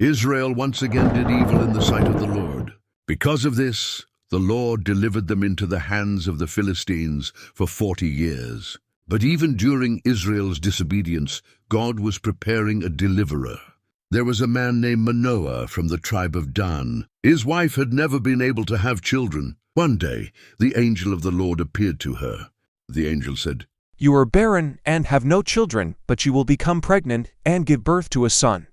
Israel once again did evil in the sight of the Lord. Because of this, the Lord delivered them into the hands of the Philistines for 40 years. But even during Israel's disobedience, God was preparing a deliverer. There was a man named Manoah from the tribe of Dan. His wife had never been able to have children. One day, the angel of the Lord appeared to her. The angel said, "You are barren and have no children, but you will become pregnant and give birth to a son."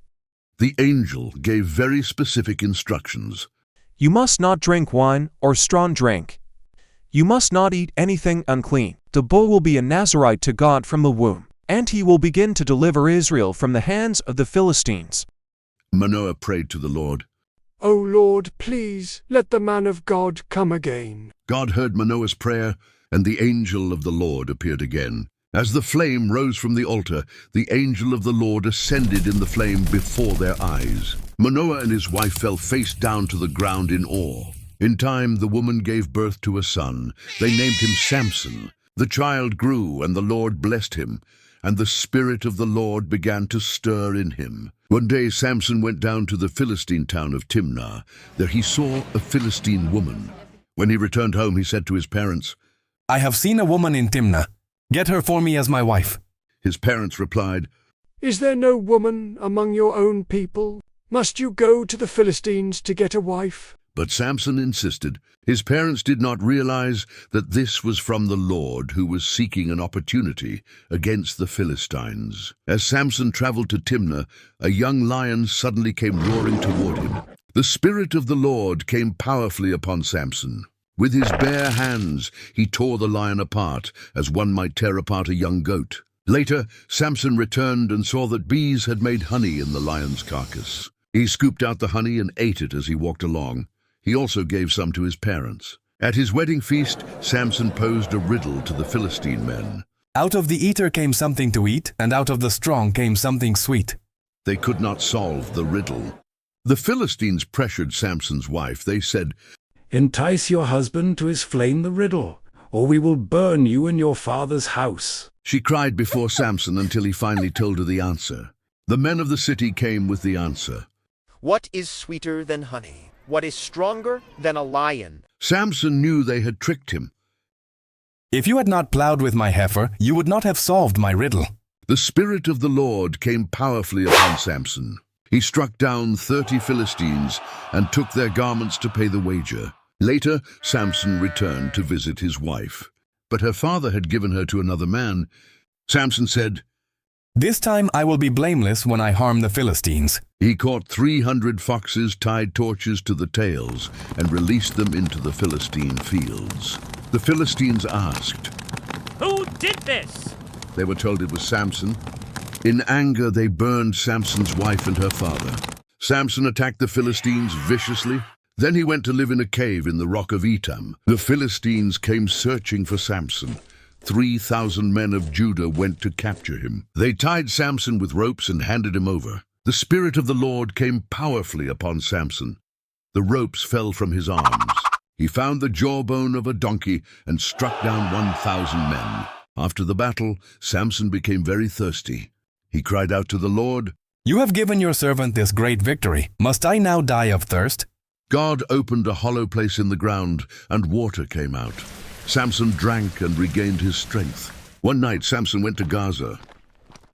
The angel gave very specific instructions. You must not drink wine or strong drink. You must not eat anything unclean. The boy will be a Nazirite to God from the womb, and he will begin to deliver Israel from the hands of the Philistines. Manoah prayed to the Lord. O Lord, please, let the man of God come again. God heard Manoah's prayer, and the angel of the Lord appeared again. As the flame rose from the altar, the angel of the Lord ascended in the flame before their eyes. Manoah and his wife fell face down to the ground in awe. In time, the woman gave birth to a son. They named him Samson. The child grew, and the Lord blessed him, and the Spirit of the Lord began to stir in him. One day Samson went down to the Philistine town of Timnah. There he saw a Philistine woman. When he returned home, he said to his parents, "I have seen a woman in Timnah. Get her for me as my wife." His parents replied, Is there no woman among your own people? Must you go to the Philistines to get a wife? but Samson insisted. His parents did not realize that this was from the Lord, who was seeking an opportunity against the Philistines. As Samson traveled to Timnah, a young lion suddenly came roaring toward him. The Spirit of the Lord came powerfully upon Samson. With his bare hands, he tore the lion apart, as one might tear apart a young goat. Later, Samson returned and saw that bees had made honey in the lion's carcass. He scooped out the honey and ate it as he walked along. He also gave some to his parents. At his wedding feast, Samson posed a riddle to the Philistine men. Out of the eater came something to eat, and out of the strong came something sweet. They could not solve the riddle. The Philistines pressured Samson's wife. They said, "Entice your husband to explain the riddle, or we will burn you in your father's house." She cried before Samson until he finally told her the answer. The men of the city came with the answer. What is sweeter than honey? What is stronger than a lion? Samson knew they had tricked him. If you had not plowed with my heifer, you would not have solved my riddle. The Spirit of the Lord came powerfully upon Samson. He struck down 30 Philistines and took their garments to pay the wager. Later, Samson returned to visit his wife, but her father had given her to another man. Samson said, This time I will be blameless when I harm the Philistines. He caught 300 foxes, tied torches to the tails, and released them into the Philistine fields. The Philistines asked, Who did this? They were told it was Samson. In anger, they burned Samson's wife and her father. Samson attacked the Philistines viciously. Then he went to live in a cave in the rock of Etam. The Philistines came searching for Samson. 3,000 men of Judah went to capture him. They tied Samson with ropes and handed him over. The Spirit of the Lord came powerfully upon Samson. The ropes fell from his arms. He found the jawbone of a donkey and struck down 1,000 men. After the battle, Samson became very thirsty. He cried out to the Lord, You have given your servant this great victory. Must I now die of thirst? God opened a hollow place in the ground, and water came out. Samson drank and regained his strength. One night, Samson went to Gaza.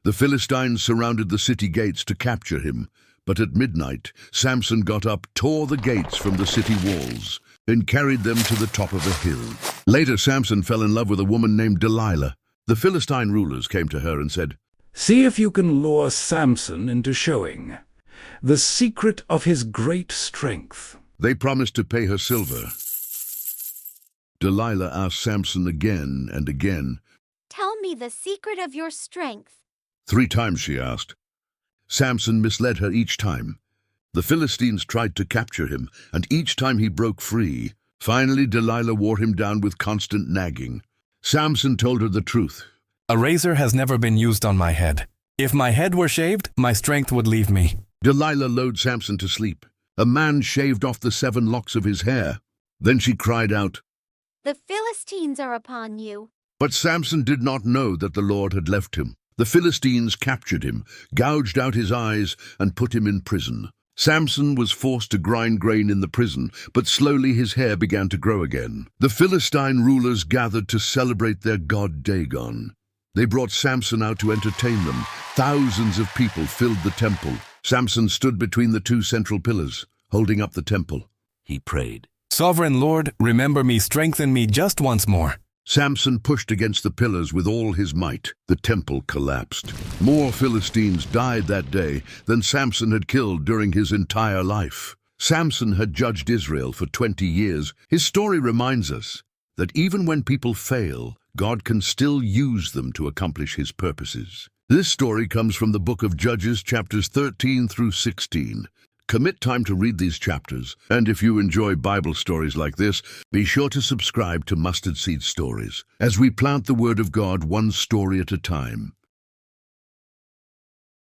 The Philistines surrounded the city gates to capture him, but at midnight, Samson got up, tore the gates from the city walls, and carried them to the top of a hill. Later, Samson fell in love with a woman named Delilah. The Philistine rulers came to her and said, "See if you can lure Samson into showing the secret of his great strength." They promised to pay her silver. Delilah asked Samson again and again. Tell me the secret of your strength. 3 times she asked. Samson misled her each time. The Philistines tried to capture him, and each time he broke free. Finally, Delilah wore him down with constant nagging. Samson told her the truth. A razor has never been used on my head. If my head were shaved, my strength would leave me. Delilah lulled Samson to sleep. A man shaved off the 7 locks of his hair. Then she cried out, The Philistines are upon you. But Samson did not know that the Lord had left him. The Philistines captured him, gouged out his eyes, and put him in prison. Samson was forced to grind grain in the prison, but slowly his hair began to grow again. The Philistine rulers gathered to celebrate their god Dagon. They brought Samson out to entertain them. Thousands of people filled the temple. Samson stood between the two central pillars, holding up the temple. He prayed. Sovereign Lord, remember me, strengthen me just once more. Samson pushed against the pillars with all his might. The temple collapsed. More Philistines died that day than Samson had killed during his entire life. Samson had judged Israel for 20 years. His story reminds us that even when people fail, God can still use them to accomplish his purposes. This story comes from the book of Judges, chapters 13 through 16. Commit time to read these chapters, and if you enjoy Bible stories like this, be sure to subscribe to Mustard Seed Stories, as we plant the Word of God one story at a time.